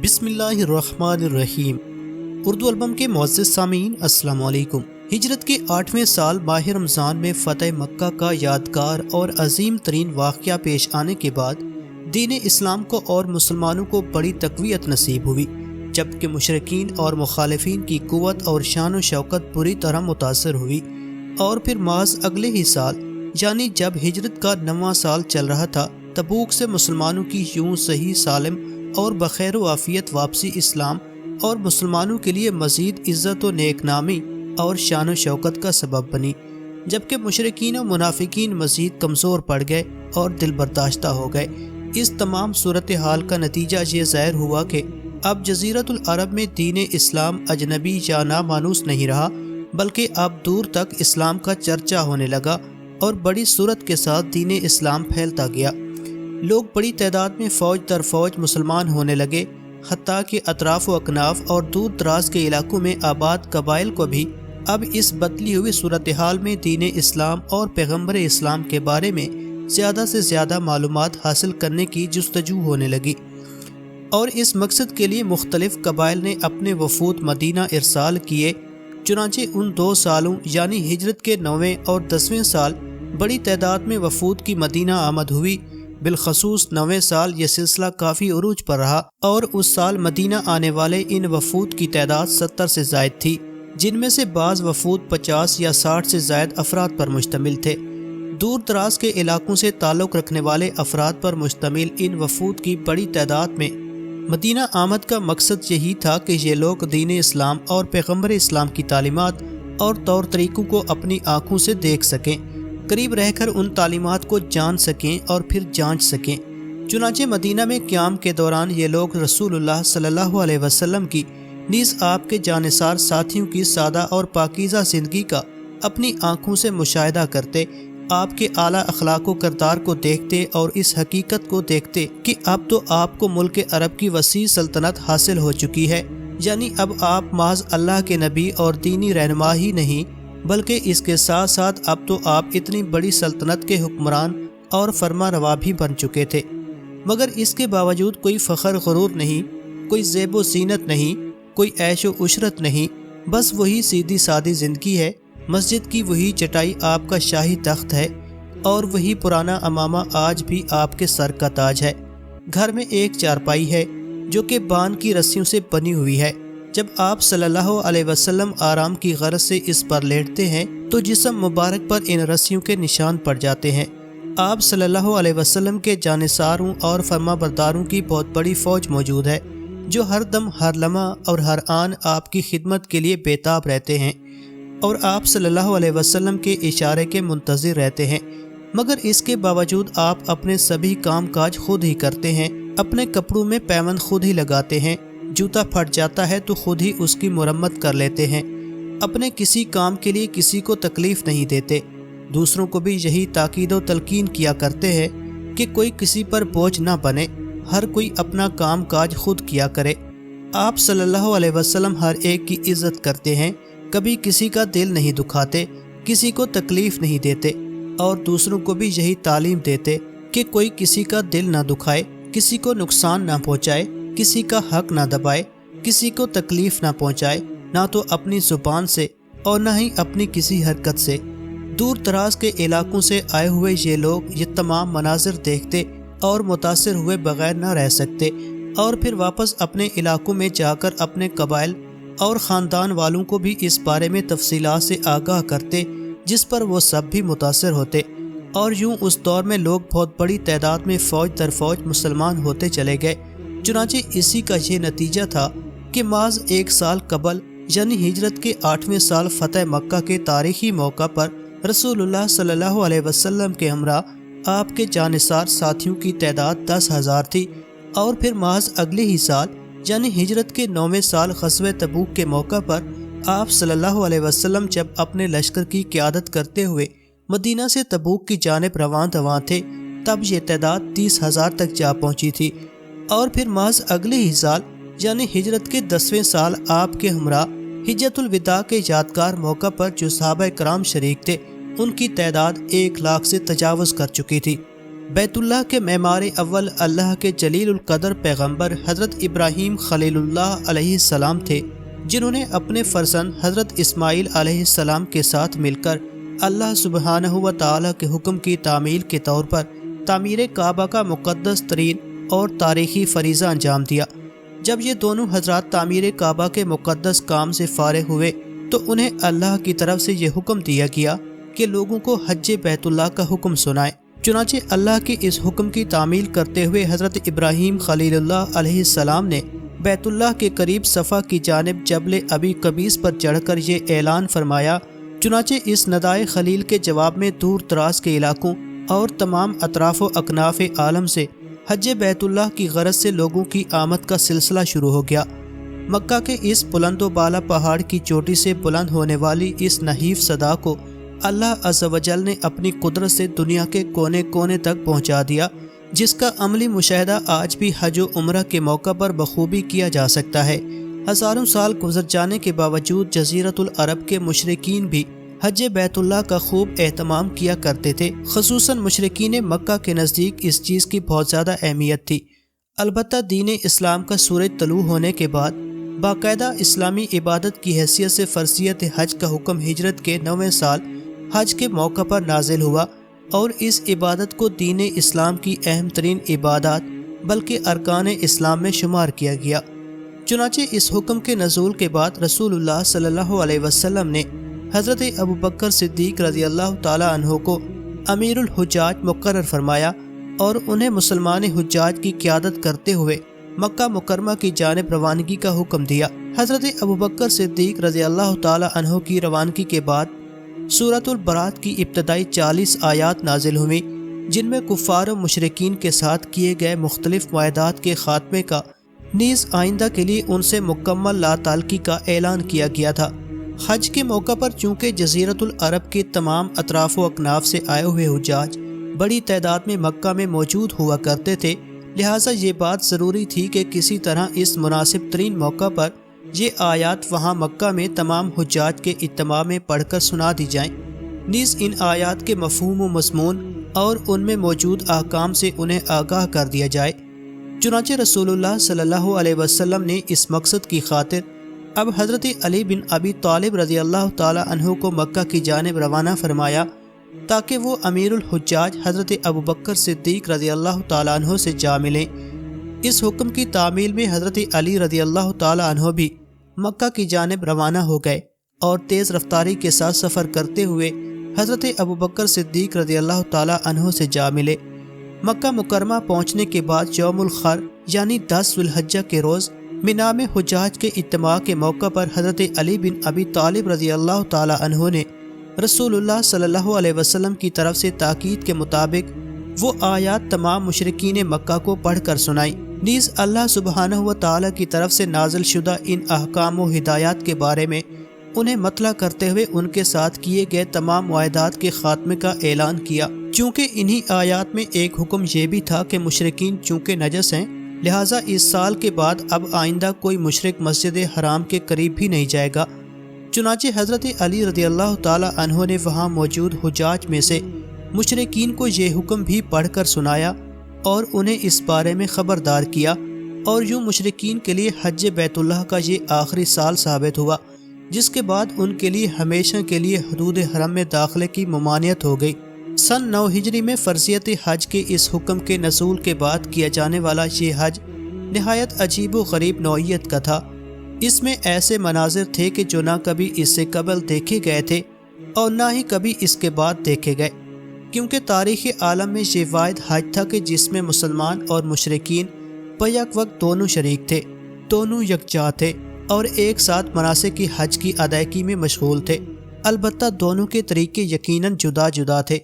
بسم اللہ الرحمن الرحیم۔ اردو البم کے معزز سامعین السلام علیکم۔ ہجرت کے 8ویں سال ماہ رمضان میں فتح مکہ کا یادگار اور عظیم ترین واقعہ پیش آنے کے بعد دین اسلام کو اور مسلمانوں کو بڑی تقویت نصیب ہوئی، جبکہ مشرکین اور مخالفین کی قوت اور شان و شوکت بری طرح متاثر ہوئی۔ اور پھر محض اگلے ہی سال یعنی جب ہجرت کا 9واں سال چل رہا تھا، تبوک سے مسلمانوں کی یوں صحیح سالم اور بخیر و عافیت واپسی اسلام اور مسلمانوں کے لیے مزید عزت و نیک نامی اور شان و شوکت کا سبب بنی، جبکہ مشرکین و منافقین مزید کمزور پڑ گئے اور دل برداشتہ ہو گئے۔ اس تمام صورتحال کا نتیجہ یہ ظاہر ہوا کہ اب جزیرۃ العرب میں دین اسلام اجنبی یا نامانوس نہیں رہا، بلکہ اب دور تک اسلام کا چرچا ہونے لگا اور بڑی صورت کے ساتھ دین اسلام پھیلتا گیا۔ لوگ بڑی تعداد میں فوج در فوج مسلمان ہونے لگے، حتیٰ کہ اطراف و اکناف اور دور دراز کے علاقوں میں آباد قبائل کو بھی اب اس بدلی ہوئی صورتحال میں دین اسلام اور پیغمبر اسلام کے بارے میں زیادہ سے زیادہ معلومات حاصل کرنے کی جستجو ہونے لگی، اور اس مقصد کے لیے مختلف قبائل نے اپنے وفود مدینہ ارسال کیے۔ چنانچہ ان 2 سالوں یعنی ہجرت کے 9ویں اور 10ویں سال بڑی تعداد میں وفود کی مدینہ آمد ہوئی۔ بالخصوص 9ویں سال یہ سلسلہ کافی عروج پر رہا، اور اس سال مدینہ آنے والے ان وفود کی تعداد 70 سے زائد تھی، جن میں سے بعض وفود 50 یا 60 سے زائد افراد پر مشتمل تھے۔ دور دراز کے علاقوں سے تعلق رکھنے والے افراد پر مشتمل ان وفود کی بڑی تعداد میں مدینہ آمد کا مقصد یہی تھا کہ یہ لوگ دین اسلام اور پیغمبر اسلام کی تعلیمات اور طور طریقوں کو اپنی آنکھوں سے دیکھ سکیں، قریب رہ کر ان تعلیمات کو جان سکیں اور پھر جانچ سکیں۔ چنانچہ مدینہ میں قیام کے دوران یہ لوگ رسول اللہ صلی اللہ علیہ وسلم کی نیز آپ کے جانثار ساتھیوں کی سادہ اور پاکیزہ زندگی کا اپنی آنکھوں سے مشاہدہ کرتے، آپ کے اعلیٰ اخلاق و کردار کو دیکھتے اور اس حقیقت کو دیکھتے کہ اب تو آپ کو ملک عرب کی وسیع سلطنت حاصل ہو چکی ہے، یعنی اب آپ محض اللہ کے نبی اور دینی رہنما ہی نہیں بلکہ اس کے ساتھ ساتھ اب تو آپ اتنی بڑی سلطنت کے حکمران اور فرما روا بھی بن چکے تھے۔ مگر اس کے باوجود کوئی فخر غرور نہیں، کوئی زیب و زینت نہیں، کوئی عیش و عشرت نہیں، بس وہی سیدھی سادی زندگی ہے۔ مسجد کی وہی چٹائی آپ کا شاہی تخت ہے، اور وہی پرانا امامہ آج بھی آپ کے سر کا تاج ہے۔ گھر میں ایک چارپائی ہے جو کہ بان کی رسیوں سے بنی ہوئی ہے۔ جب آپ صلی اللہ علیہ وسلم آرام کی غرض سے اس پر لیٹتے ہیں تو جسم مبارک پر ان رسیوں کے نشان پڑ جاتے ہیں۔ آپ صلی اللہ علیہ وسلم کے جانثاروں اور فرما برداروں کی بہت بڑی فوج موجود ہے، جو ہر دم ہر لمحہ اور ہر آن آپ کی خدمت کے لیے بےتاب رہتے ہیں اور آپ صلی اللہ علیہ وسلم کے اشارے کے منتظر رہتے ہیں۔ مگر اس کے باوجود آپ اپنے سبھی کام کاج خود ہی کرتے ہیں، اپنے کپڑوں میں پیوند خود ہی لگاتے ہیں، جوتا پھٹ جاتا ہے تو خود ہی اس کی مرمت کر لیتے ہیں، اپنے کسی کام کے لیے کسی کو تکلیف نہیں دیتے۔ دوسروں کو بھی یہی تاکید و تلقین کیا کرتے ہیں کہ کوئی کسی پر بوجھ نہ بنے، ہر کوئی اپنا کام کاج خود کیا کرے۔ آپ صلی اللہ علیہ وسلم ہر ایک کی عزت کرتے ہیں، کبھی کسی کا دل نہیں دکھاتے، کسی کو تکلیف نہیں دیتے، اور دوسروں کو بھی یہی تعلیم دیتے کہ کوئی کسی کا دل نہ دکھائے، کسی کو نقصان نہ پہنچائے، کسی کا حق نہ دبائے، کسی کو تکلیف نہ پہنچائے، نہ تو اپنی زبان سے اور نہ ہی اپنی کسی حرکت سے۔ دور دراز کے علاقوں سے آئے ہوئے یہ لوگ یہ تمام مناظر دیکھتے اور متاثر ہوئے بغیر نہ رہ سکتے، اور پھر واپس اپنے علاقوں میں جا کر اپنے قبائل اور خاندان والوں کو بھی اس بارے میں تفصیلات سے آگاہ کرتے، جس پر وہ سب بھی متاثر ہوتے، اور یوں اس دور میں لوگ بہت بڑی تعداد میں فوج در فوج مسلمان ہوتے چلے گئے۔ چنانچہ اسی کا یہ نتیجہ تھا کہ محض 1 سال قبل یعنی ہجرت کے 8ویں سال فتح مکہ کے تاریخی موقع پر رسول اللہ صلی اللہ علیہ وسلم کے ہمراہ آپ کے جانثار ساتھیوں کی تعداد 10,000 تھی، اور پھر محض اگلے ہی سال یعنی ہجرت کے 9ویں سال غزوہ تبوک کے موقع پر آپ صلی اللہ علیہ وسلم جب اپنے لشکر کی قیادت کرتے ہوئے مدینہ سے تبوک کی جانب رواں تھے، تب یہ تعداد 30,000 تک جا پہنچی تھی۔ اور پھر محض اگلے ہی سال یعنی ہجرت کے 10ویں سال آپ کے ہمراہ حجۃ الوداع کے یادگار موقع پر جو صحابہ کرام شریک تھے، ان کی تعداد 1 لاکھ سے تجاوز کر چکی تھی۔ بیت اللہ کے معمار اول اللہ کے جلیل القدر پیغمبر حضرت ابراہیم خلیل اللہ علیہ السلام تھے، جنہوں نے اپنے فرزند حضرت اسماعیل علیہ السلام کے ساتھ مل کر اللہ سبحانہ و تعالیٰ کے حکم کی تعمیل کے طور پر تعمیر کعبہ کا مقدس ترین اور تاریخی فریضہ انجام دیا۔ جب یہ دونوں حضرات تعمیر کعبہ کے مقدس کام سے فارغ ہوئے تو انہیں اللہ کی طرف سے یہ حکم دیا گیا کہ لوگوں کو حج بیت اللہ کا حکم سنائیں۔ چنانچہ اللہ کے اس حکم کی تعمیل کرتے ہوئے حضرت ابراہیم خلیل اللہ علیہ السلام نے بیت اللہ کے قریب صفا کی جانب جبل ابی قبیس پر چڑھ کر یہ اعلان فرمایا۔ چنانچہ اس ندائے خلیل کے جواب میں دور دراز کے علاقوں اور تمام اطراف و اکناف عالم سے حج بیت اللہ کی غرض سے لوگوں کی آمد کا سلسلہ شروع ہو گیا۔ مکہ کے اس بلند و بالا پہاڑ کی چوٹی سے بلند ہونے والی اس نحیف صدا کو اللہ عز و جل نے اپنی قدرت سے دنیا کے کونے کونے تک پہنچا دیا، جس کا عملی مشاہدہ آج بھی حج و عمرہ کے موقع پر بخوبی کیا جا سکتا ہے۔ ہزاروں سال گزر جانے کے باوجود جزیرۃ العرب کے مشرکین بھی حج بیت اللہ کا خوب اہتمام کیا کرتے تھے، خصوصاً مشرکین مکہ کے نزدیک اس چیز کی بہت زیادہ اہمیت تھی۔ البتہ دین اسلام کا سورج طلوع ہونے کے بعد باقاعدہ اسلامی عبادت کی حیثیت سے فرضیت حج کا حکم ہجرت کے 9ویں سال حج کے موقع پر نازل ہوا، اور اس عبادت کو دین اسلام کی اہم ترین عبادات بلکہ ارکان اسلام میں شمار کیا گیا۔ چنانچہ اس حکم کے نزول کے بعد رسول اللہ صلی اللہ علیہ وسلم نے حضرت ابوبکر صدیق رضی اللہ تعالیٰ عنہ کو امیر الحجاج مقرر فرمایا اور انہیں مسلمان حجاج کی قیادت کرتے ہوئے مکہ مکرمہ کی جانب روانگی کا حکم دیا۔ حضرت ابوبکر صدیق رضی اللہ تعالیٰ عنہ کی روانگی کے بعد سورۃ البراۃ کی ابتدائی 40 آیات نازل ہوئیں، جن میں کفار و مشرکین کے ساتھ کیے گئے مختلف معاہدات کے خاتمے کا نیز آئندہ کے لیے ان سے مکمل لا تعلقی کا اعلان کیا گیا تھا۔ حج کے موقع پر چونکہ جزیرۃ العرب کے تمام اطراف و اکناف سے آئے ہوئے حجاج بڑی تعداد میں مکہ میں موجود ہوا کرتے تھے، لہٰذا یہ بات ضروری تھی کہ کسی طرح اس مناسب ترین موقع پر یہ آیات وہاں مکہ میں تمام حجاج کے اجتماع میں پڑھ کر سنا دی جائیں، نیز ان آیات کے مفہوم و مضمون اور ان میں موجود احکام سے انہیں آگاہ کر دیا جائے۔ چنانچہ رسول اللہ صلی اللہ علیہ وسلم نے اس مقصد کی خاطر اب حضرت علی بن ابی طالب رضی اللہ تعالی عنہ کو مکہ کی جانب روانہ فرمایا تاکہ وہ امیر الحجاج حضرت ابوبکر صدیق رضی اللہ تعالی عنہ سے جا ملیں۔ اس حکم کی تعمیل میں حضرت علی رضی اللہ تعالی عنہ بھی مکہ کی جانب روانہ ہو گئے اور تیز رفتاری کے ساتھ سفر کرتے ہوئے حضرت ابوبکر صدیق رضی اللہ تعالی عنہ سے جا ملے۔ مکہ مکرمہ پہنچنے کے بعد یوم الخر یعنی 10 ذو الحجہ کے روز مینا میں حجاج کے اجتماع کے موقع پر حضرت علی بن ابی طالب رضی اللہ تعالی عنہ نے رسول اللہ صلی اللہ علیہ وسلم کی طرف سے تاکید کے مطابق وہ آیات تمام مشرکین مکہ کو پڑھ کر سنائی، نیز اللہ سبحانہ و تعالی کی طرف سے نازل شدہ ان احکام و ہدایات کے بارے میں انہیں مطلع کرتے ہوئے ان کے ساتھ کیے گئے تمام معاہدات کے خاتمے کا اعلان کیا۔ چونکہ انہی آیات میں ایک حکم یہ بھی تھا کہ مشرکین چونکہ نجس ہیں، لہٰذا اس سال کے بعد اب آئندہ کوئی مشرک مسجد حرام کے قریب بھی نہیں جائے گا۔ چنانچہ حضرت علی رضی اللہ تعالی عنہ نے وہاں موجود حجاج میں سے مشرکین کو یہ حکم بھی پڑھ کر سنایا اور انہیں اس بارے میں خبردار کیا، اور یوں مشرکین کے لیے حج بیت اللہ کا یہ آخری سال ثابت ہوا، جس کے بعد ان کے لیے ہمیشہ کے لیے حدود حرم میں داخلے کی ممانعت ہو گئی۔ سن 9 ہجری میں فرضیت حج کے اس حکم کے نزول کے بعد کیا جانے والا یہ حج نہایت عجیب و غریب نوعیت کا تھا۔ اس میں ایسے مناظر تھے کہ جو نہ کبھی اس سے قبل دیکھے گئے تھے اور نہ ہی کبھی اس کے بعد دیکھے گئے، کیونکہ تاریخ عالم میں یہ واحد حج تھا کہ جس میں مسلمان اور مشرکین بیک وقت دونوں شریک تھے، دونوں یکجا تھے اور ایک ساتھ مناسک حج کی ادائیگی میں مشغول تھے، البتہ دونوں کے طریقے یقیناً جدا جدا تھے۔